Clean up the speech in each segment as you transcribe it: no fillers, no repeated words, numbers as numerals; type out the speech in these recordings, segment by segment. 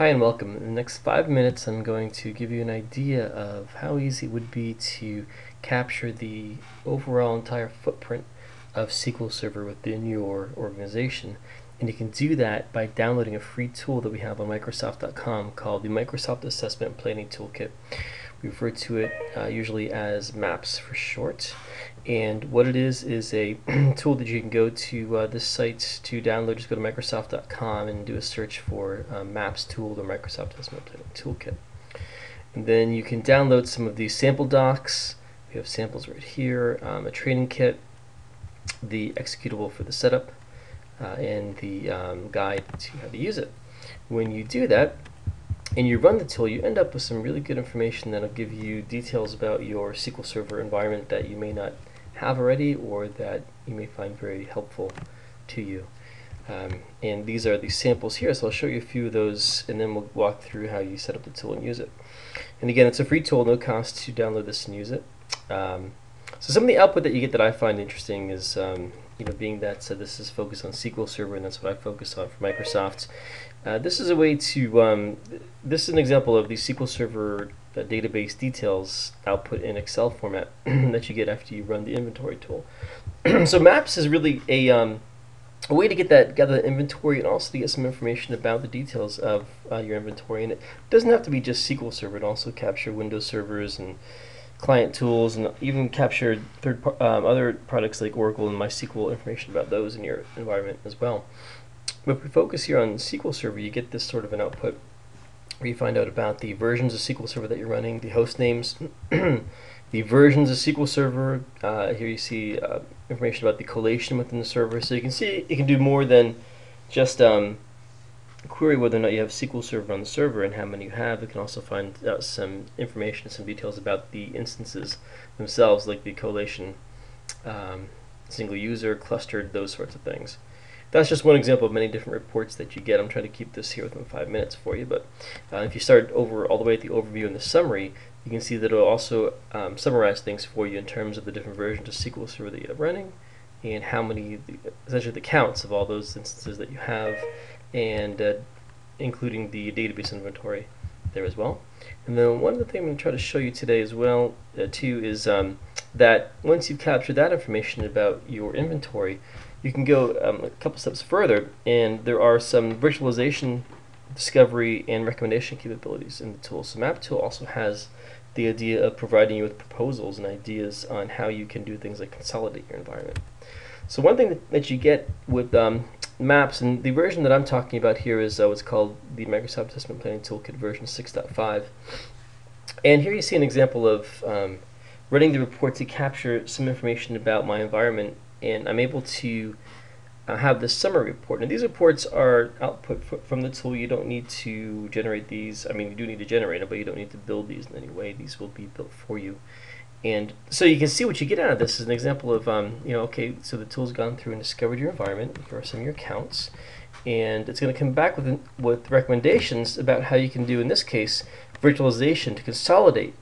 Hi and welcome. In the next 5 minutes I'm going to give you an idea of how easy it would be to capture the overall entire footprint of SQL Server within your organization. And you can do that by downloading a free tool that we have on Microsoft.com called the Microsoft Assessment Planning Toolkit. We refer to it usually as MAPS for short. And what it is a tool that you can go to this site to download. Just go to Microsoft.com and do a search for MAPS tool or Microsoft Assessment Planning Toolkit. And then you can download some of these sample docs. We have samples right here, a training kit, the executable for the setup, and the guide to how to use it. When you do that, and you run the tool, you end up with some really good information that'll give you details about your SQL Server environment that you may not have already or that you may find very helpful to you. And these are the samples here, so I'll show you a few of those and then we'll walk through how you set up the tool and use it. And again, it's a free tool, no cost to download this and use it. So some of the output that you get that I find interesting is being that this is focused on SQL Server, and that's what I focus on for Microsoft. This is a way to, this is an example of the SQL Server database details output in Excel format that you get after you run the inventory tool. So MAPS is really a way to gather the inventory and also to get some information about the details of your inventory. And it doesn't have to be just SQL Server, it also capture Windows servers and client tools, and even capture other products like Oracle and MySQL, information about those in your environment as well. But if we focus here on SQL Server, you get this sort of an output where you find out about the versions of SQL Server that you're running, the host names, the versions of SQL Server. Here you see information about the collation within the server. So you can see it can do more than just query whether or not you have SQL Server on the server and how many you have. It can also find out some information, some details about the instances themselves, like the collation, single user, clustered, those sorts of things. That's just one example of many different reports that you get. I'm trying to keep this here within 5 minutes for you, but if you start all the way at the overview and the summary, you can see that it'll also summarize things for you in terms of the different versions of SQL Server that you have running and how many, essentially the counts of all those instances that you have, and including the database inventory there as well. And then one other thing I'm going to try to show you today as well too is that once you've captured that information about your inventory, you can go a couple steps further, and there are some virtualization, discovery, and recommendation capabilities in the tool. So Map Tool also has the idea of providing you with proposals and ideas on how you can do things like consolidate your environment. So one thing that you get with Maps, and the version that I'm talking about here is what's called the Microsoft Assessment Planning Toolkit version 6.5. And here you see an example of running the report to capture some information about my environment, and I'm able to have this summary report. Now these reports are output from the tool. You don't need to generate these. I mean, you do need to generate them, but you don't need to build these in any way. These will be built for you. And so you can see what you get out of this is an example of, okay, so the tool's gone through and discovered your environment for some of your accounts, and it's going to come back with recommendations about how you can do, in this case, virtualization to consolidate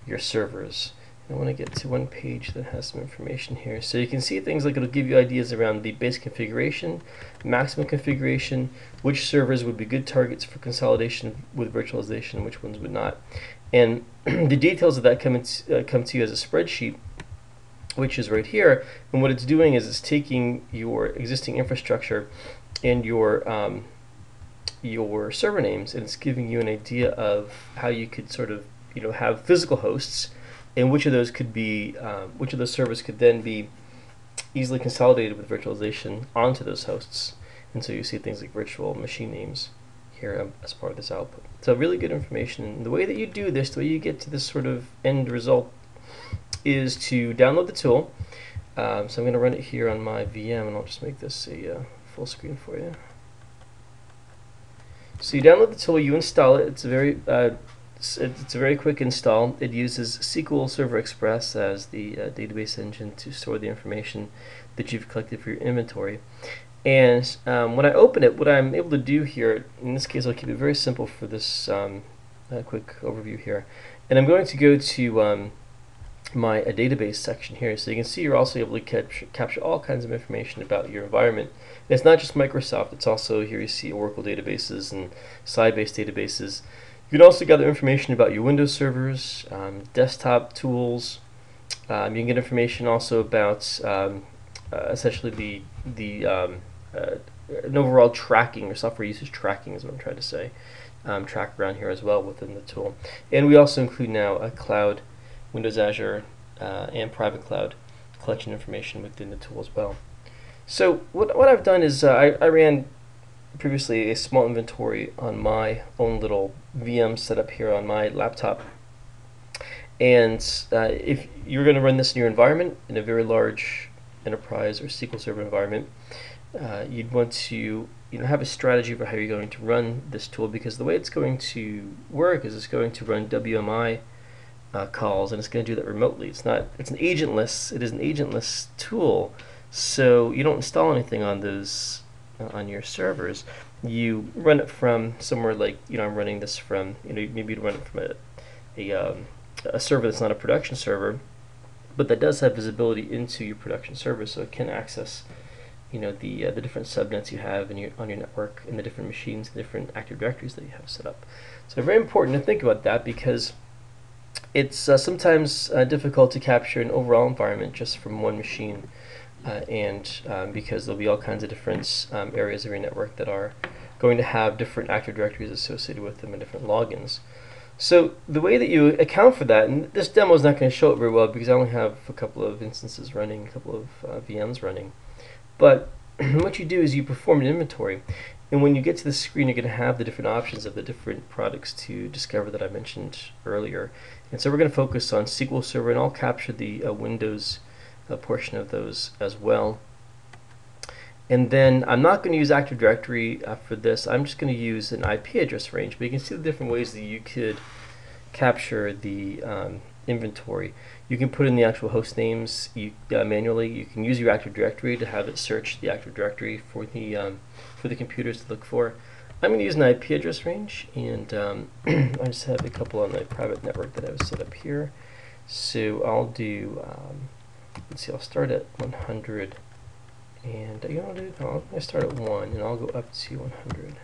your servers. I want to get to one page that has some information here. So you can see things like it'll give you ideas around the base configuration, maximum configuration, which servers would be good targets for consolidation with virtualization and which ones would not. And the details of that come to you as a spreadsheet, which is right here. And what it's doing is it's taking your existing infrastructure and your server names, and it's giving you an idea of how you could sort of have physical hosts, and which of those could be, which of those servers could then be easily consolidated with virtualization onto those hosts. And so you see things like virtual machine names here as part of this output. So really good information. And the way that you do this, the way you get to this sort of end result, is to download the tool. So I'm going to run it here on my VM, and I'll just make this a full screen for you. So you download the tool, you install it. It's a very quick install. It uses SQL Server Express as the database engine to store the information that you've collected for your inventory. And when I open it, what I'm able to do here, in this case I'll keep it very simple for this quick overview here, and I'm going to go to my database section here. So you can see you're also able to capture all kinds of information about your environment. And it's not just Microsoft, it's also here you see Oracle databases and Sybase databases. You can also gather information about your Windows servers, desktop tools. You can get information also about essentially an overall tracking or software usage tracking is what I'm trying to say. Track around here as well within the tool. And we also include now a cloud, Windows Azure, and private cloud collection information within the tool as well. So what I've done is I ran previously a small inventory on my own little VM setup here on my laptop. And if you're going to run this in your environment, in a very large enterprise or SQL Server environment, you'd want to have a strategy for how you're going to run this tool, because the way it's going to work is it's going to run WMI calls, and it's going to do that remotely. It is an agentless tool, so you don't install anything on those on your servers. You run it from somewhere like I'm running this from maybe you'd run it from a server that's not a production server, but that does have visibility into your production server, so it can access the different subnets you have on your network and the different machines, the different Active Directories that you have set up. So very important to think about that, because it's sometimes difficult to capture an overall environment just from one machine, because there'll be all kinds of different areas of your network that are going to have different Active Directories associated with them and different logins. So the way that you account for that, and this demo is not going to show it very well because I only have a couple of instances running, a couple of VMs running, but what you do is you perform an inventory, and when you get to the screen, you're going to have the different options of the different products to discover that I mentioned earlier. And so we're going to focus on SQL Server, and I'll capture the Windows portion of those as well. And then I'm not going to use Active Directory for this. I'm just going to use an IP address range, but you can see the different ways that you could capture the inventory. You can put in the actual host names manually. You can use your Active Directory to have it search the Active Directory for the computers to look for. I'm going to use an IP address range, and I just have a couple on my private network that I've set up here. So I'll do, let's see, I'll start at 100, and I'll start at 1, and I'll go up to 100.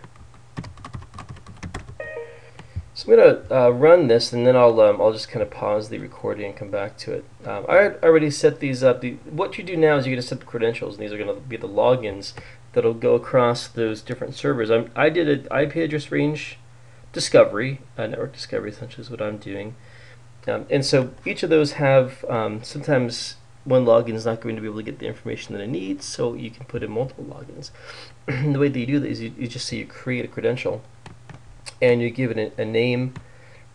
So I'm going to run this, and then I'll just kind of pause the recording and come back to it. I already set these up. What you do now is you're going to set the credentials, and these are going to be the logins that'll go across those different servers. I did an IP address range discovery, network discovery essentially is what I'm doing. And so each of those have, sometimes one login is not going to be able to get the information that it needs, so you can put in multiple logins. The way that you do that is you just say you create a credential, and you give it a name,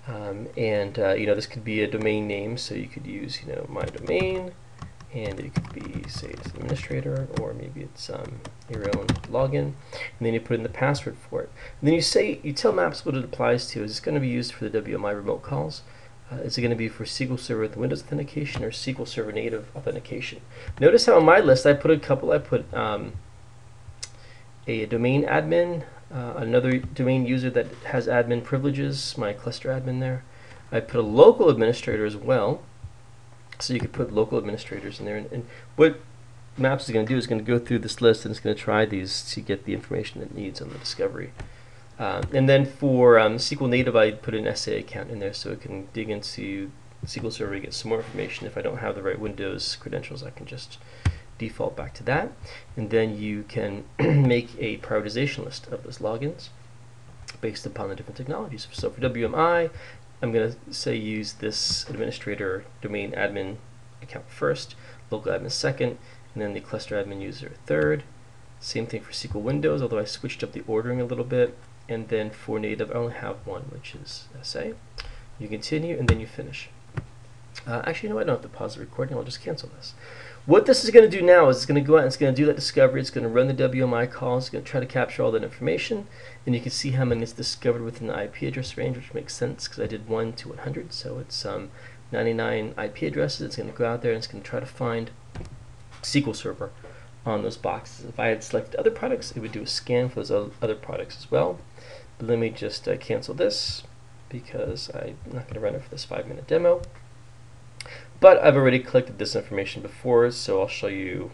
and this could be a domain name, so you could use my domain, and it could be, say, it's administrator, or maybe it's your own login, and then you put in the password for it. And then you tell Maps what it applies to. Is it going to be used for the WMI remote calls? Is it going to be for SQL Server with Windows authentication or SQL Server native authentication? Notice how on my list I put a couple. I put a domain admin, another domain user that has admin privileges, my cluster admin there. I put a local administrator as well, so you could put local administrators in there. And what Maps is going to do is going to go through this list, and it's going to try these to get the information it needs on the discovery. And then for SQL Native, I put an SA account in there so it can dig into SQL Server and get some more information. If I don't have the right Windows credentials, I can just default back to that. And then you can make a prioritization list of those logins based upon the different technologies. So for WMI, I'm going to say use this administrator domain admin account first, local admin second, and then the cluster admin user third. Same thing for SQL Windows, although I switched up the ordering a little bit. And then for native, I only have one, which is SA. You continue, and then you finish. Actually, no, I don't have to pause the recording. I'll just cancel this. What this is going to do now is it's going to go out and it's going to do that discovery. It's going to run the WMI calls. It's going to try to capture all that information. And you can see how many is discovered within the IP address range, which makes sense because I did 1 to 100. So it's 99 IP addresses. It's going to go out there and it's going to try to find SQL Server on those boxes. If I had selected other products, it would do a scan for those other products as well. But let me just cancel this because I'm not going to run it for this 5-minute demo. But I've already collected this information before, so I'll show you,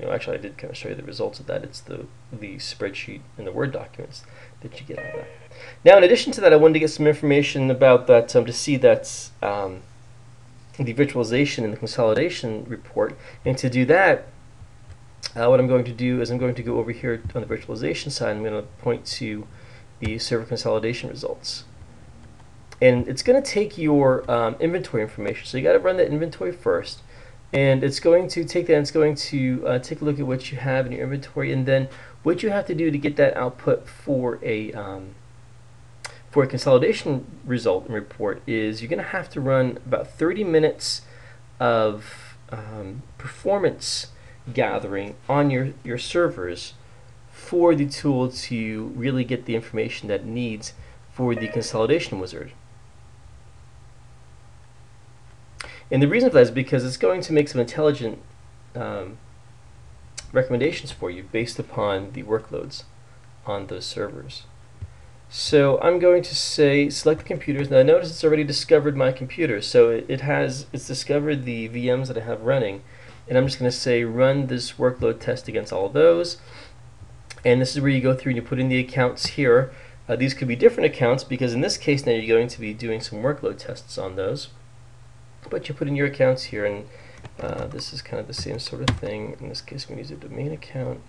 actually I did kind of show you the results of that. It's the spreadsheet and the Word documents that you get out of that. Now, in addition to that, I wanted to get some information about that to see that the virtualization and the consolidation report. And to do that, what I'm going to do is I'm going to go over here on the virtualization side. I'm going to point to the server consolidation results. And it's going to take your inventory information. So you got to run that inventory first. And it's going to take that and it's going to take a look at what you have in your inventory. And then what you have to do to get that output for a consolidation result and report is you're going to have to run about 30 minutes of performance gathering on your servers for the tool to really get the information that it needs for the consolidation wizard. And the reason for that is because it's going to make some intelligent recommendations for you based upon the workloads on those servers. So I'm going to say select the computers. Now notice it's already discovered my computer, so it's discovered the VMs that I have running, and I'm just going to say run this workload test against all of those. And this is where you go through and you put in the accounts here. These could be different accounts because in this case now you're going to be doing some workload tests on those. But you put in your accounts here, and this is kind of the same sort of thing. In this case, we use a domain account.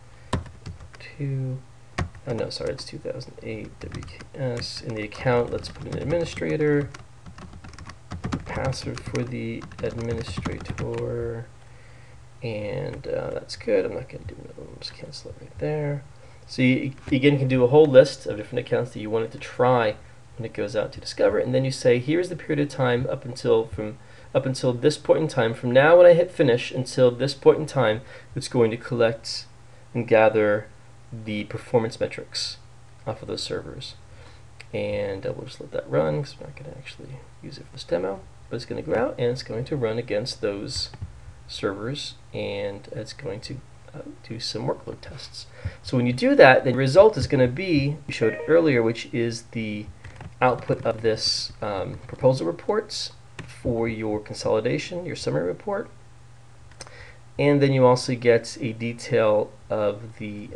No, sorry, it's 2008 WKS. In the account, let's put an administrator. Password for the administrator, and that's good. I'm not going to do another one. Just cancel it right there. So you again can do a whole list of different accounts that you wanted to try when it goes out to discover, and then you say here's the period of time up until this point in time. From now when I hit finish until this point in time, it's going to collect and gather the performance metrics off of those servers. And we'll just let that run because we're not going to actually use it for this demo. But it's going to go out and it's going to run against those servers, and it's going to do some workload tests. So when you do that, the result is going to be you showed earlier, which is the output of this proposal reports for your consolidation, your summary report. And then you also get a detail of the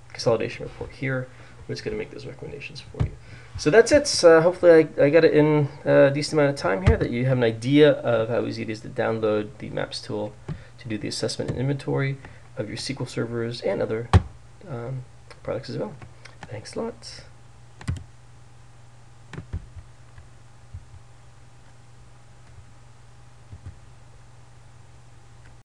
consolidation report here, which is going to make those recommendations for you. So that's it. Hopefully I got it in a decent amount of time here that you have an idea of how easy it is to download the Maps tool to do the assessment and inventory of your SQL servers and other products as well. Thanks a lot.